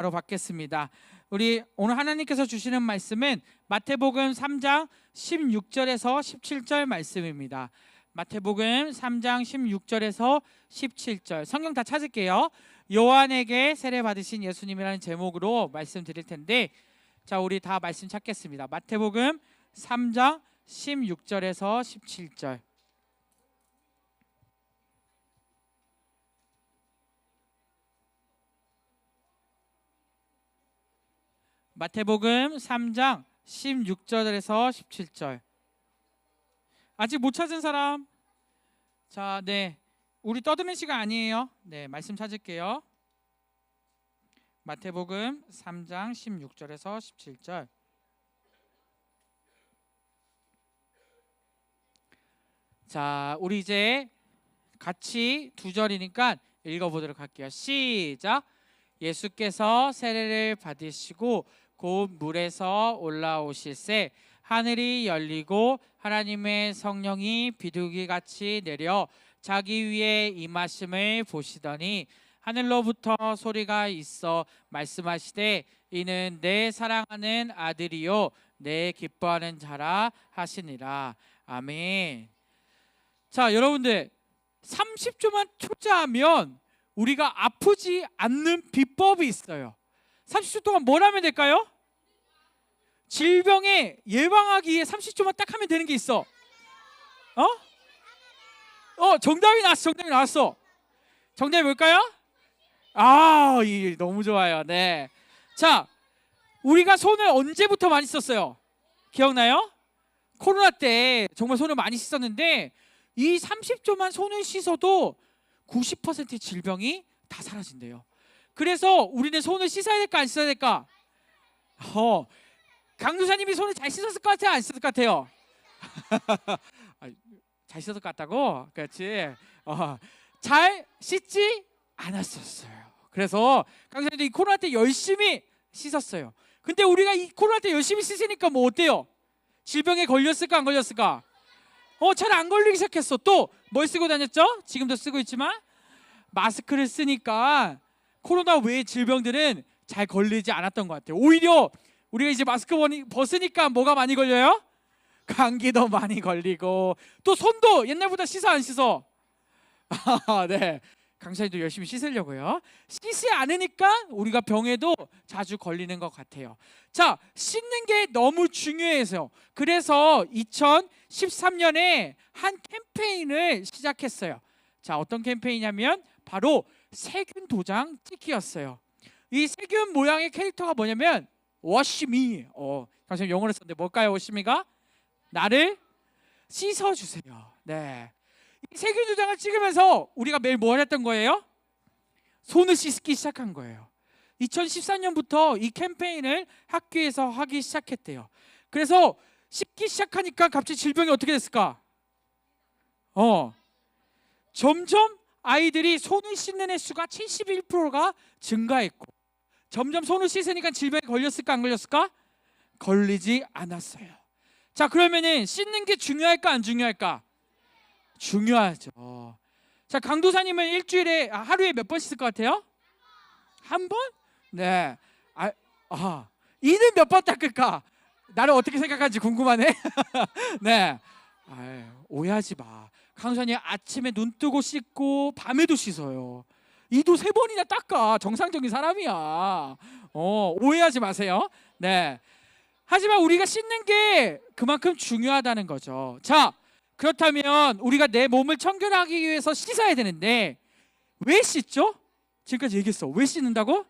바로 받겠습니다. 우리 오늘 하나님께서 주시는 말씀은 마태복음 3장 16절에서 17절 말씀입니다. 마태복음 3장 16절에서 17절 성경 다 찾을게요. 요한에게 세례 받으신 예수님이라는 제목으로 말씀드릴 텐데, 자, 우리 다 말씀 찾겠습니다. 마태복음 3장 16절에서 17절. 마태복음 3장 16절에서 17절. 아직 못 찾은 사람? 자, 네, 우리 떠드는 시간 아니에요. 네, 말씀 찾을게요. 마태복음 3장 16절에서 17절. 자, 우리 이제 같이 두 절이니까 읽어보도록 할게요. 시작. 예수께서 세례를 받으시고 곧 물에서 올라오실새 하늘이 열리고 하나님의 성령이 비둘기같이 내려 자기 위에 임하심을 보시더니 하늘로부터 소리가 있어 말씀하시되 이는 내 사랑하는 아들이요 내 기뻐하는 자라 하시니라. 아멘. 자, 여러분들 30초만 투자하면 우리가 아프지 않는 비법이 있어요. 30초 동안 뭘 하면 될까요? 질병에 예방하기 위해 30초만 딱 하면 되는 게 있어. 정답이 나왔어. 정답이 뭘까요? 너무 좋아요. 네. 자, 우리가 손을 언제부터 많이 썼어요? 기억나요? 코로나 때 정말 손을 많이 씻었는데 이 30초만 손을 씻어도 90%의 질병이 다 사라진대요. 그래서 우리는 손을 씻어야 될까 안 씻어야 될까? 강도사님이 손을 잘 씻었을 것 같아요, 안 씻었을 것 같아요? 잘 씻었을 것 같다고? 그렇지. 잘 씻지 않았었어요. 그래서 강도사님도 이 코로나 때 열심히 씻었어요. 근데 우리가 이 코로나 때 열심히 씻으니까 뭐 어때요? 질병에 걸렸을까 안 걸렸을까? 잘 안 걸리기 시작했어. 또 뭘 쓰고 다녔죠? 지금도 쓰고 있지만 마스크를 쓰니까 코로나 외의 질병들은 잘 걸리지 않았던 것 같아요. 오히려 우리가 이제 마스크 벗으니까 뭐가 많이 걸려요? 감기도 많이 걸리고, 또 손도 옛날보다 씻어 안 씻어? 네, 강사님도 열심히 씻으려고요. 씻지 않으니까 우리가 병에도 자주 걸리는 것 같아요. 자, 씻는 게 너무 중요해서 그래서 2013년에 한 캠페인을 시작했어요. 자, 어떤 캠페인이냐면 바로 세균 도장 찍기였어요. 이 세균 모양의 캐릭터가 뭐냐면 워시미. 강사님 영어로 썼는데 뭘까요? 워시미가 나를 씻어주세요. 네. 이 세균 도장을 찍으면서 우리가 매일 뭘 했던 거예요? 손을 씻기 시작한 거예요. 2014년부터 이 캠페인을 학교에서 하기 시작했대요. 그래서 씻기 시작하니까 갑자기 질병이 어떻게 됐을까? 점점 아이들이 손을 씻는 횟수가 71%가 증가했고, 점점 손을 씻으니까 질병에 걸렸을까 안 걸렸을까? 걸리지 않았어요. 자, 그러면은 씻는 게 중요할까 안 중요할까? 중요하죠. 자, 강도사님은 일주일에 하루에 몇 번 씻을 것 같아요? 한 번? 네. 이는 몇 번 닦을까? 나를 어떻게 생각하는지 궁금하네. 네. 오해하지 마. 강도사님 아침에 눈 뜨고 씻고 밤에도 씻어요. 이도 3번이나 닦아. 정상적인 사람이야. 오해하지 마세요. 네. 하지만 우리가 씻는 게 그만큼 중요하다는 거죠. 자, 그렇다면 우리가 내 몸을 청결하기 위해서 씻어야 되는데 왜 씻죠? 지금까지 얘기했어. 왜 씻는다고?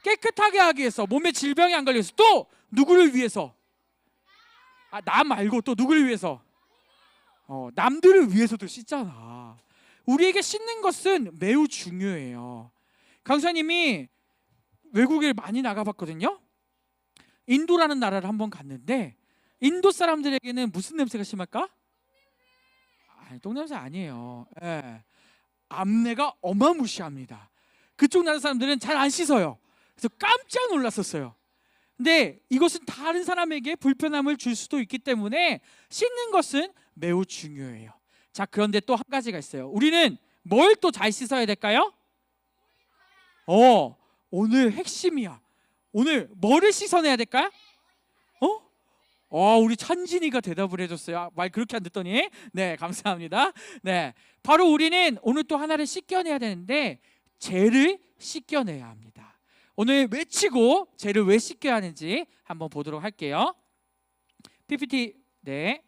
깨끗하게 하기 위해서, 몸에 질병이 안 걸려서. 또 누구를 위해서? 나 말고 또 누구를 위해서? 남들을 위해서도 씻잖아. 우리에게 씻는 것은 매우 중요해요. 강사님이 외국에 많이 나가봤거든요. 인도라는 나라를 한번 갔는데 인도 사람들에게는 무슨 냄새가 심할까? 똥냄새 아니에요. 암내가 어마무시합니다. 그쪽 나라 사람들은 잘 안 씻어요. 그래서 깜짝 놀랐었어요. 근데 이것은 다른 사람에게 불편함을 줄 수도 있기 때문에 씻는 것은 매우 중요해요. 자, 그런데 또 한 가지가 있어요. 우리는 뭘 또 잘 씻어야 될까요? 오늘 핵심이야. 오늘 뭐를 씻어내야 될까요? 우리 찬진이가 대답을 해줬어요. 말 그렇게 안 듣더니. 네, 감사합니다. 네, 바로 우리는 오늘 또 하나를 씻겨내야 되는데 죄를 씻겨내야 합니다. 오늘 외치고 죄를 왜 씻겨야 하는지 한번 보도록 할게요. PPT. 네.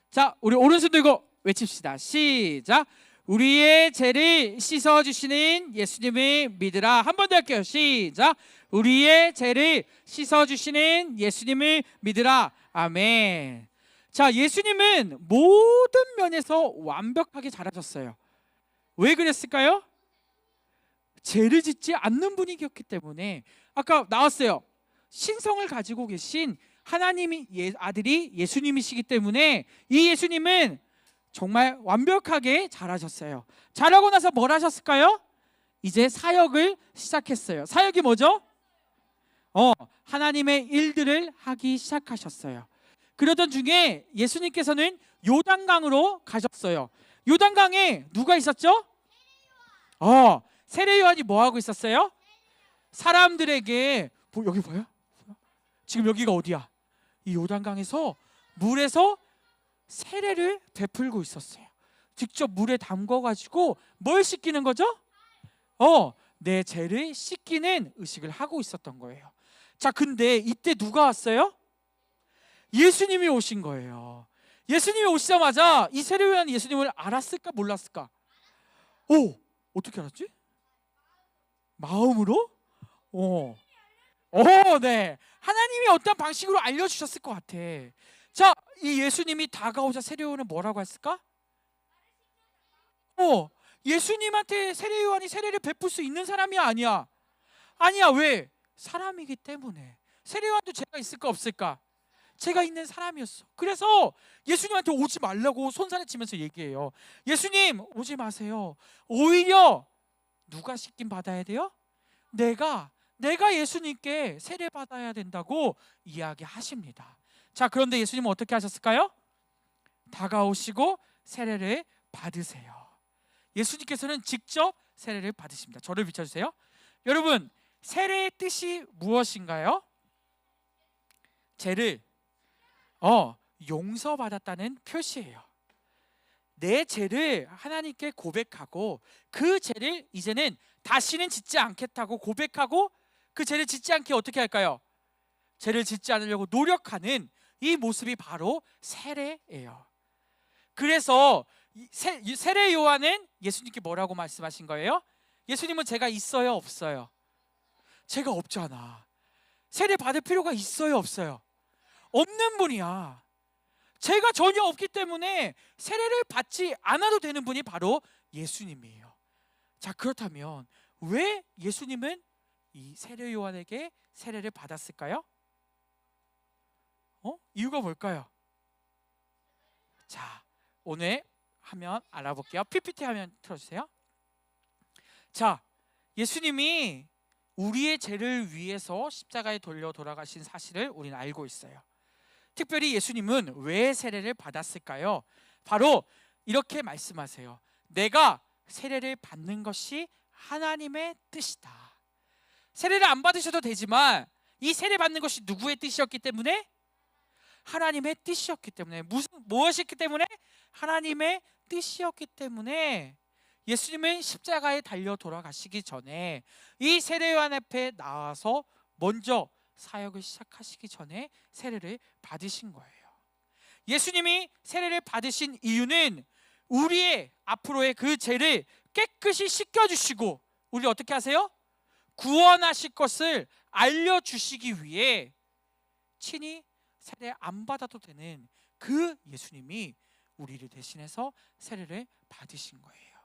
자, 우리 오른손 들고 외칩시다. 시작. 우리의 죄를 씻어주시는 예수님을 믿으라. 한 번 더 할게요. 시작. 우리의 죄를 씻어주시는 예수님을 믿으라. 아멘. 자, 예수님은 모든 면에서 완벽하게 잘하셨어요. 왜 그랬을까요? 죄를 짓지 않는 분이었기 때문에. 아까 나왔어요. 신성을 가지고 계신 하나님이 아들이 예수님이시기 때문에 이 예수님은 정말 완벽하게 잘하셨어요. 잘하고 나서 뭘 하셨을까요? 이제 사역을 시작했어요. 사역이 뭐죠? 하나님의 일들을 하기 시작하셨어요. 그러던 중에 예수님께서는 요단강으로 가셨어요. 요단강에 누가 있었죠? 세례 요한이 뭐 하고 있었어요? 사람들에게 여기 봐요? 지금 여기가 어디야? 이 요단강에서 물에서 세례를 베풀고 있었어요. 직접 물에 담궈가지고 뭘 씻기는 거죠? 내 죄를 씻기는 의식을 하고 있었던 거예요. 자, 근데 이때 누가 왔어요? 예수님이 오신 거예요. 예수님이 오시자마자 이 세례요한이 예수님을 알았을까 몰랐을까? 어떻게 알았지? 마음으로? 네. 하나님이 어떤 방식으로 알려주셨을 것 같아. 자, 이 예수님이 다가오자 세례요한은 뭐라고 했을까? 예수님한테 세례요한이 세례를 베풀 수 있는 사람이 아니야. 왜? 사람이기 때문에. 세례요한도 죄가 있을까 없을까? 죄가 있는 사람이었어. 그래서 예수님한테 오지 말라고 손살에 치면서 얘기해요. 예수님, 오지 마세요. 오히려 누가 씻김 받아야 돼요? 내가 예수님께 세례 받아야 된다고 이야기하십니다. 자, 그런데 예수님은 어떻게 하셨을까요? 다가오시고 세례를 받으세요. 예수님께서는 직접 세례를 받으십니다. 저를 비춰주세요. 여러분, 세례의 뜻이 무엇인가요? 죄를 용서받았다는 표시예요. 내 죄를 하나님께 고백하고 그 죄를 이제는 다시는 짓지 않겠다고 고백하고 그 죄를 짓지 않게 어떻게 할까요? 죄를 짓지 않으려고 노력하는 이 모습이 바로 세례예요. 그래서 세례 요한은 예수님께 뭐라고 말씀하신 거예요? 예수님은 죄가 있어요, 없어요? 죄가 없잖아. 세례 받을 필요가 있어요, 없어요? 없는 분이야. 죄가 전혀 없기 때문에 세례를 받지 않아도 되는 분이 바로 예수님이에요. 자, 그렇다면 왜 예수님은 이 세례 요한에게 세례를 받았을까요? 이유가 뭘까요? 자, 오늘 화면 알아볼게요. PPT 화면 틀어주세요. 자, 예수님이 우리의 죄를 위해서 십자가에 돌려 돌아가신 사실을 우리는 알고 있어요. 특별히 예수님은 왜 세례를 받았을까요? 바로 이렇게 말씀하세요. 내가 세례를 받는 것이 하나님의 뜻이다. 세례를 안 받으셔도 되지만 이 세례 받는 것이 누구의 뜻이었기 때문에? 하나님의 뜻이었기 때문에. 무엇이었기 때문에? 하나님의 뜻이었기 때문에 예수님은 십자가에 달려 돌아가시기 전에 이 세례 요한 앞에 나와서 먼저 사역을 시작하시기 전에 세례를 받으신 거예요. 예수님이 세례를 받으신 이유는 우리의 앞으로의 그 죄를 깨끗이 씻겨주시고 우리 어떻게 하세요? 구원하실 것을 알려주시기 위해 친히 세례 안 받아도 되는 그 예수님이 우리를 대신해서 세례를 받으신 거예요.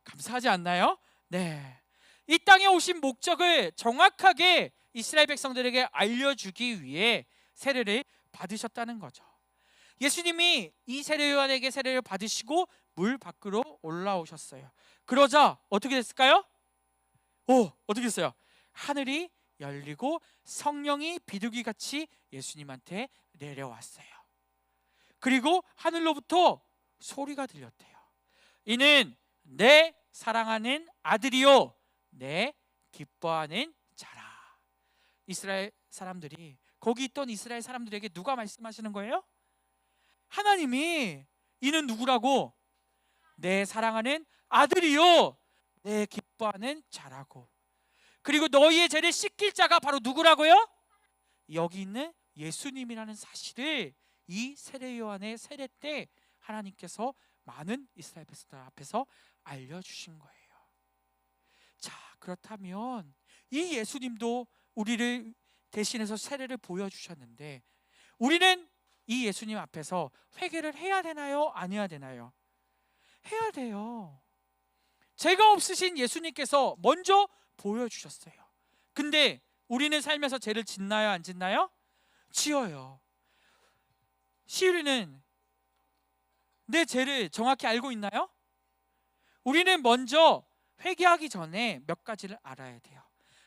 감사하지 않나요? 네. 이 땅에 오신 목적을 정확하게 이스라엘 백성들에게 알려주기 위해 세례를 받으셨다는 거죠. 예수님이 이 세례 요한에게 세례를 받으시고 물 밖으로 올라오셨어요. 그러자 어떻게 됐을까요? 어떻게 됐어요? 하늘이 열리고 성령이 비둘기같이 예수님한테 내려왔어요. 그리고 하늘로부터 소리가 들렸대요. 이는 내 사랑하는 아들이요 내 기뻐하는 자라. 이스라엘 사람들이, 거기 있던 이스라엘 사람들에게 누가 말씀하시는 거예요? 하나님이 이는 누구라고? 내 사랑하는 아들이요 내 기뻐하는 자라고. 그리고 너희의 죄를 씻길 자가 바로 누구라고요? 여기 있는 예수님이라는 사실을 이 세례 요한의 세례 때 하나님께서 많은 이스라엘 백성들 앞에서 알려주신 거예요. 자, 그렇다면 이 예수님도 우리를 대신해서 세례를 보여주셨는데 우리는 이 예수님 앞에서 회개를 해야 되나요? 안 해야 되나요? 해야 돼요. 죄가 없으신 예수님께서 먼저 보여주셨어요. 근데 우리는 살면서 죄를 짓나요? 안 짓나요? 지어요. 시우리는 내 죄를 정확히 알고 있나요? 우리는 먼저 회개하기 전에 몇 가지를 알아야 돼요.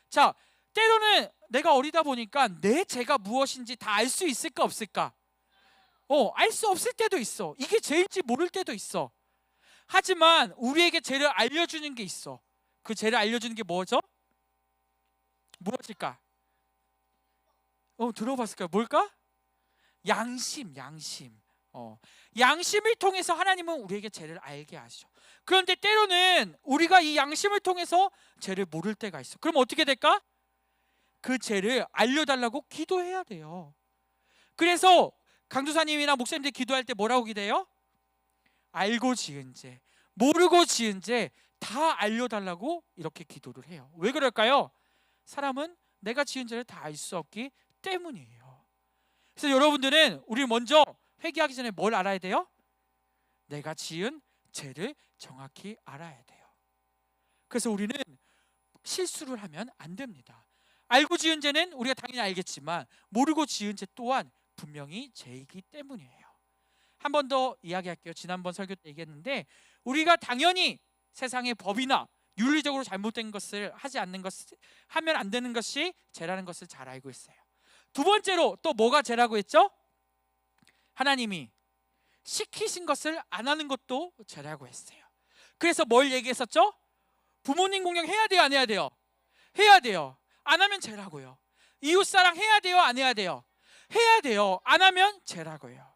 자, 때로는 내가 어리다 보니까 내 죄가 무엇인지 다 알 수 있을까 없을까? 알 수 없을 때도 있어. 이게 죄인지 모를 때도 있어. 하지만 우리에게 죄를 알려주는 게 있어. 그 죄를 알려주는 게 뭐죠? 무엇일까? 들어봤을까요? 뭘까? 양심. 양심을 통해서 하나님은 우리에게 죄를 알게 하시죠. 그런데 때로는 우리가 이 양심을 통해서 죄를 모를 때가 있어. 그럼 어떻게 될까? 그 죄를 알려달라고 기도해야 돼요. 그래서 강도사님이나 목사님들 기도할 때 뭐라고 기도해요? 알고 지은 죄, 모르고 지은 죄 다 알려달라고 이렇게 기도를 해요. 왜 그럴까요? 사람은 내가 지은 죄를 다 알 수 없기 때문이에요. 그래서 여러분들은 우리 먼저 회개하기 전에 뭘 알아야 돼요? 내가 지은 죄를 정확히 알아야 돼요. 그래서 우리는 실수를 하면 안 됩니다. 알고 지은 죄는 우리가 당연히 알겠지만 모르고 지은 죄 또한 분명히 죄이기 때문이에요. 한 번 더 이야기할게요. 지난번 설교 때 얘기했는데 우리가 당연히 세상의 법이나 윤리적으로 잘못된 것을 하지 않는 것을 하면 안 되는 것이 죄라는 것을 잘 알고 있어요. 두 번째로 또 뭐가 죄라고 했죠? 하나님이 시키신 것을 안 하는 것도 죄라고 했어요. 그래서 뭘 얘기했었죠? 부모님 공경 해야 돼요, 안 해야 돼요? 해야 돼요. 안 하면 죄라고요. 이웃사랑 해야 돼요, 안 해야 돼요? 해야 돼요. 안 하면 죄라고요.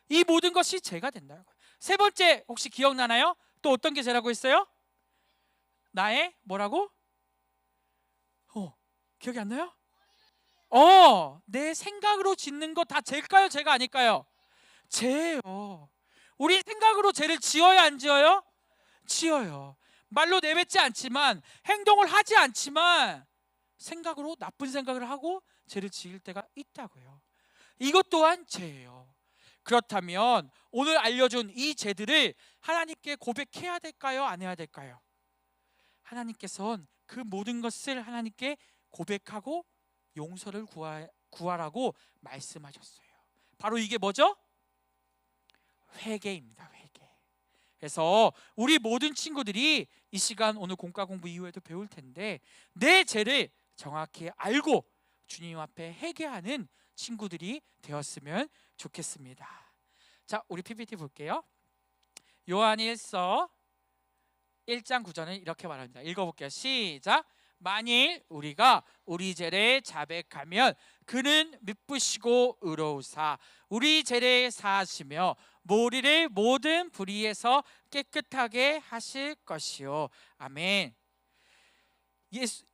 이 모든 것이 죄가 된다고요. 세 번째 혹시 기억나나요? 또 어떤 게 죄라고 했어요? 나의 뭐라고? 기억이 안 나요? 내 생각으로 짓는 거 다 죄일까요? 죄가 아닐까요? 죄예요. 우리 생각으로 죄를 지어야 안 지어요? 지어요. 말로 내뱉지 않지만 행동을 하지 않지만 생각으로 나쁜 생각을 하고 죄를 지을 때가 있다고요. 이것 또한 죄예요. 그렇다면 오늘 알려준 이 죄들을 하나님께 고백해야 될까요? 안 해야 될까요? 하나님께서는 그 모든 것을 하나님께 고백하고 용서를 구하라고 말씀하셨어요. 바로 이게 뭐죠? 회개입니다. 회개. 그래서 우리 모든 친구들이 이 시간 오늘 공과 공부 이후에도 배울 텐데 내 죄를 정확히 알고 주님 앞에 회개하는 친구들이 되었으면 좋겠습니다. 자, 우리 PPT 볼게요. 요한일서 1장 9절은 이렇게 말합니다. 읽어볼게요. 시작. 만일 우리가 우리 죄를 자백하면 그는 미쁘시고 의로우사 우리 죄를 사하시며 우리를 모든 불의에서 깨끗하게 하실 것이요. 아멘.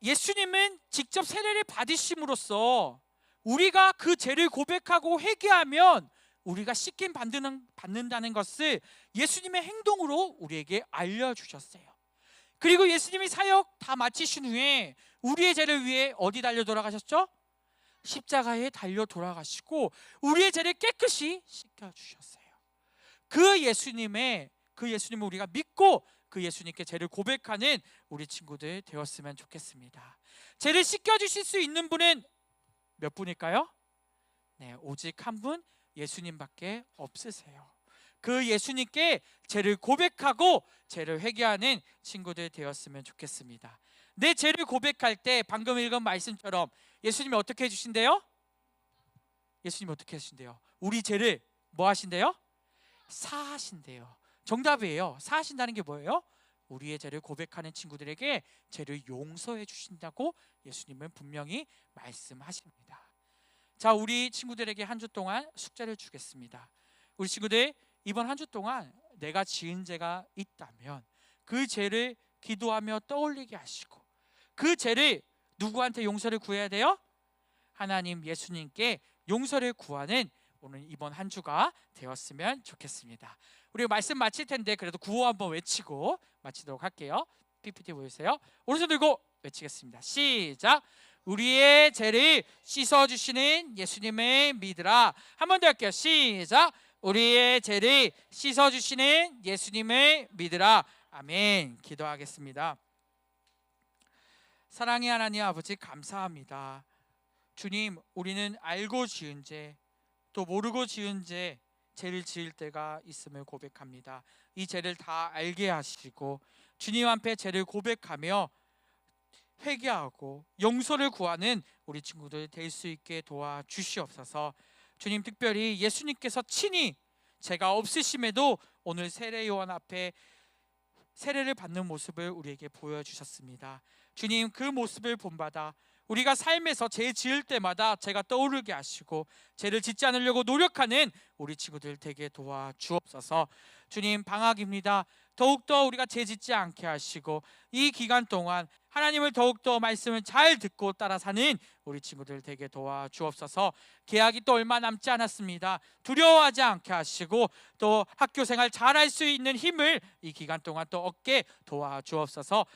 예수님은 직접 세례를 받으심으로써 우리가 그 죄를 고백하고 회개하면 우리가 씻김 받는다는 것을 예수님의 행동으로 우리에게 알려주셨어요. 그리고 예수님이 사역 다 마치신 후에 우리의 죄를 위해 어디 달려 돌아가셨죠? 십자가에 달려 돌아가시고 우리의 죄를 깨끗이 씻겨주셨어요. 그 예수님을 우리가 믿고 그 예수님께 죄를 고백하는 우리 친구들 되었으면 좋겠습니다. 죄를 씻겨주실 수 있는 분은 몇 분일까요? 네, 오직 한 분 예수님밖에 없으세요. 그 예수님께 죄를 고백하고 죄를 회개하는 친구들 되었으면 좋겠습니다. 내 죄를 고백할 때 방금 읽은 말씀처럼 예수님이 어떻게 해주신대요? 예수님이 어떻게 하신대요? 우리 죄를 뭐 하신대요? 사하신대요. 정답이에요. 사하신다는 게 뭐예요? 우리의 죄를 고백하는 친구들에게 죄를 용서해 주신다고 예수님은 분명히 말씀하십니다. 자, 우리 친구들에게 한 주 동안 숙제를 주겠습니다. 우리 친구들, 이번 한 주 동안 내가 지은 죄가 있다면 그 죄를 기도하며 떠올리게 하시고, 그 죄를 누구한테 용서를 구해야 돼요? 하나님 예수님께 용서를 구하는 오늘 이번 한 주가 되었으면 좋겠습니다. 우리 말씀 마칠 텐데 그래도 구호 한번 외치고 마치도록 할게요. PPT 보여주세요. 오른손 들고 외치겠습니다. 시작. 우리의 죄를 씻어주시는 예수님을 믿으라. 한 번 더 할게요. 시작. 우리의 죄를 씻어주시는 예수님을 믿으라. 아멘. 기도하겠습니다. 사랑의 하나님 아버지, 감사합니다. 주님, 우리는 알고 지은 죄, 또 모르고 지은 죄를 지을 때가 있음을 고백합니다. 이 죄를 다 알게 하시고 주님 앞에 죄를 고백하며 회개하고 용서를 구하는 우리 친구들 될 수 있게 도와주시옵소서. 주님, 특별히 예수님께서 친히 죄가 없으심에도 오늘 세례 요한 앞에 세례를 받는 모습을 우리에게 보여주셨습니다. 주님, 그 모습을 본받아 우리가 삶에서 죄 지을 때마다 죄가 떠오르게 하시고 죄를 짓지 않으려고 노력하는 우리 친구들 되게 도와주옵소서. 주님, 방학입니다. 더욱더 우리가 죄 짓지 않게 하시고 이 기간 동안 하나님을 더욱더 말씀을 잘 듣고 따라 사는 우리 친구들 되게 도와주옵소서. 개학이 또 얼마 남지 않았습니다. 두려워하지 않게 하시고 또 학교 생활 잘할 수 있는 힘을 이 기간 동안 또 얻게 도와주옵소서.